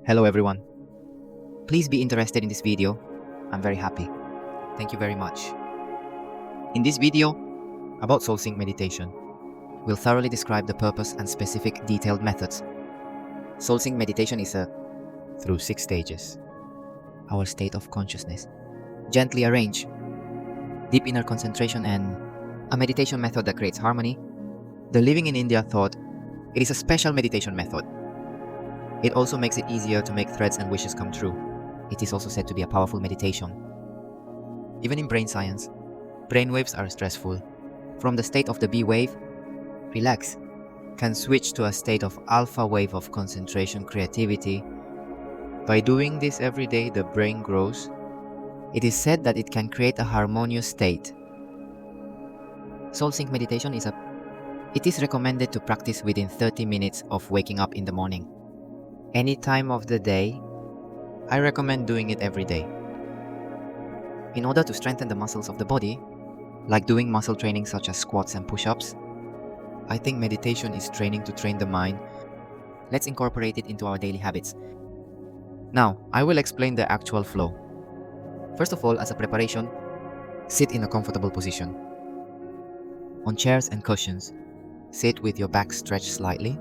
Hello everyone. Please be interested in this video. I'm very happy. Thank you very much. In this video about soul sync meditation, we'll thoroughly describe the purpose and specific detailed methods. Soul sync meditation is through 6 stages. Our state of consciousness, gently arrange, deep inner concentration, and a meditation method that creates harmony. The Living in India thought it is a special meditation method. It also makes it easier to make threads and wishes come true. It is also said to be a powerful meditation. Even in brain science, brain waves are stressful. From the state of the B wave, relax, can switch to a state of alpha wave of concentration, creativity. By doing this every day, the brain grows. It is said that it can create a harmonious state. Soul sync meditation it is recommended to practice within 30 minutes of waking up in the morning. Any time of the day, I recommend doing it every day. In order to strengthen the muscles of the body, like doing muscle training such as squats and push-ups, I think meditation is training to train the mind. Let's incorporate it into our daily habits. Now, I will explain the actual flow. First of all, as a preparation, sit in a comfortable position. On chairs and cushions, sit with your back stretched slightly.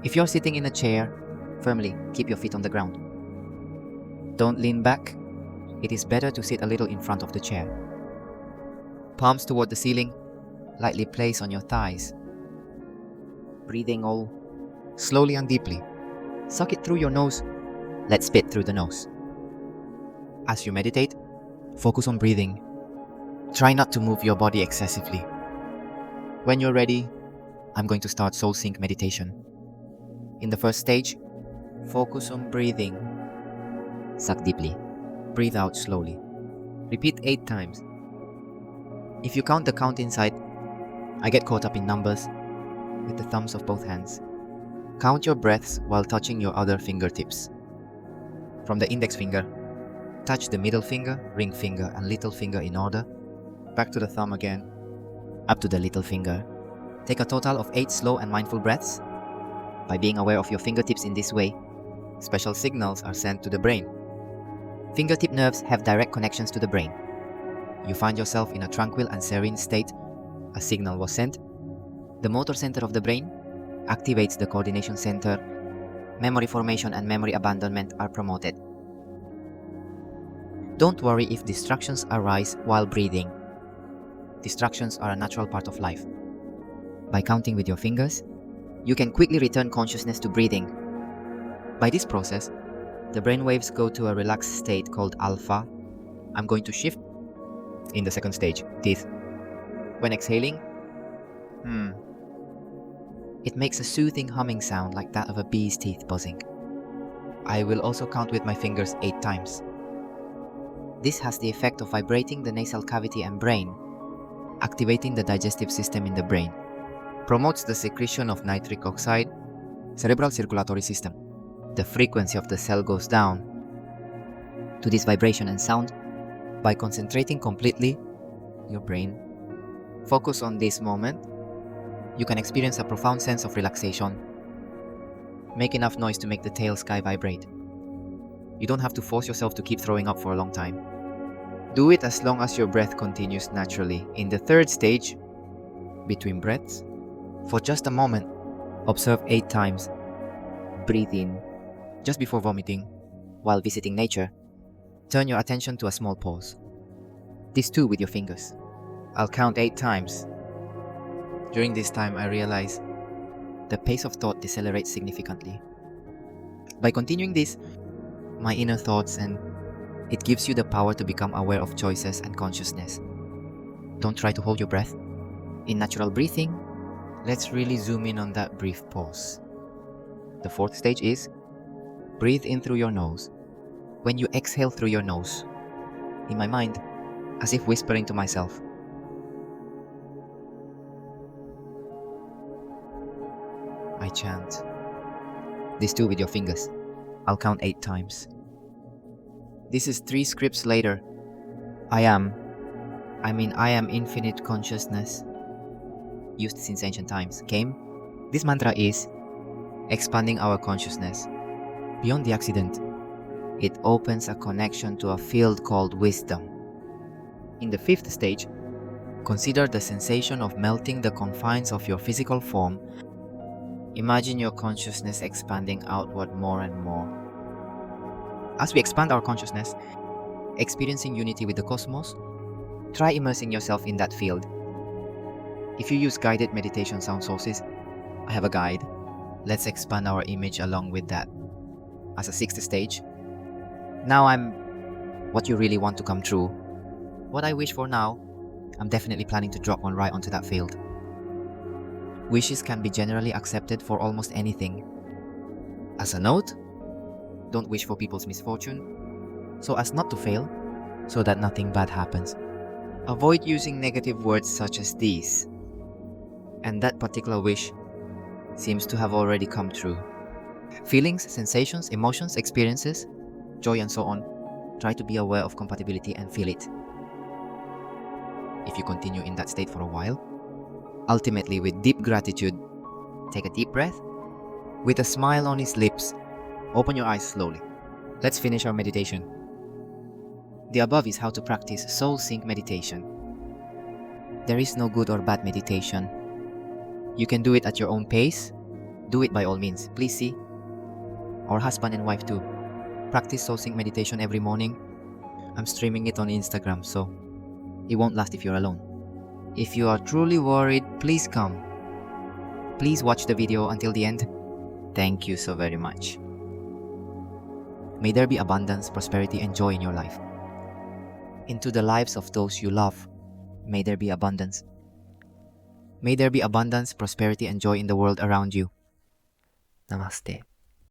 If you're sitting in a chair, firmly keep your feet on the ground. Don't lean back. It is better to sit a little in front of the chair. Palms toward the ceiling, lightly place on your thighs. Breathing all slowly and deeply. Suck it through your nose. Let spit through the nose. As you meditate, focus on breathing. Try not to move your body excessively. When you're ready, I'm going to start soul sync meditation. In the first stage, focus on breathing. Suck deeply. Breathe out slowly. Repeat 8 times. If you count the count inside, I get caught up in numbers with the thumbs of both hands. Count your breaths while touching your other fingertips. From the index finger, touch the middle finger, ring finger, and little finger in order. Back to the thumb again, up to the little finger. Take a total of 8 slow and mindful breaths. By being aware of your fingertips in this way, special signals are sent to the brain. Fingertip nerves have direct connections to the brain. You find yourself in a tranquil and serene state. A signal was sent. The motor center of the brain activates the coordination center. Memory formation and memory abandonment are promoted. Don't worry if distractions arise while breathing. Distractions are a natural part of life. By counting with your fingers, you can quickly return consciousness to breathing. By this process, the brain waves go to a relaxed state called alpha. I'm going to shift in the second stage, teeth. When exhaling, it makes a soothing humming sound like that of a bee's teeth buzzing. I will also count with my fingers 8 times. This has the effect of vibrating the nasal cavity and brain, activating the digestive system in the brain, promotes the secretion of nitric oxide, cerebral circulatory system. The frequency of the cell goes down to this vibration and sound. By concentrating completely your brain, focus on this moment, you can experience a profound sense of relaxation. Make enough noise to make the tail sky vibrate. You don't have to force yourself to keep throwing up for a long time. Do it as long as your breath continues naturally. In the third stage, between breaths, for just a moment, observe 8 times. Breathe in just before vomiting. While visiting nature, turn your attention to a small pause. This too with your fingers. I'll count 8 times. During this time, I realize the pace of thought decelerates significantly. By continuing this, my inner thoughts, and it gives you the power to become aware of choices and consciousness. Don't try to hold your breath. In natural breathing, let's really zoom in on that brief pause. The 4th stage is breathe in through your nose. When you exhale through your nose, in my mind, as if whispering to myself, I chant. This too with your fingers. I'll count 8 times. This is 3 scripts later. I am infinite consciousness, used since ancient times, came. This mantra is expanding our consciousness. Beyond the accident, it opens a connection to a field called wisdom. In the fifth stage, consider the sensation of melting the confines of your physical form. Imagine your consciousness expanding outward more and more. As we expand our consciousness, experiencing unity with the cosmos, try immersing yourself in that field. If you use guided meditation sound sources, I have a guide. Let's expand our image along with that. As a sixth stage, now I'm what you really want to come true. What I wish for now, I'm definitely planning to drop one right onto that field. Wishes can be generally accepted for almost anything. As a note, don't wish for people's misfortune, so as not to fail, so that nothing bad happens. Avoid using negative words such as these. And that particular wish seems to have already come true. Feelings, sensations, emotions, experiences, joy and so on, try to be aware of compatibility and feel it. If you continue in that state for a while, ultimately with deep gratitude, take a deep breath. With a smile on his lips, open your eyes slowly. Let's finish our meditation. The above is how to practice soul sync meditation. There is no good or bad meditation. You can do it at your own pace. Do it by all means. Please see our husband and wife too. Practice soul sync meditation every morning. I'm streaming it on Instagram, so it won't last if you're alone. If you are truly worried, please come. Please watch the video until the end. Thank you so very much. May there be abundance, prosperity, and joy in your life. Into the lives of those you love, may there be abundance. May there be abundance, prosperity, and joy in the world around you. Namaste.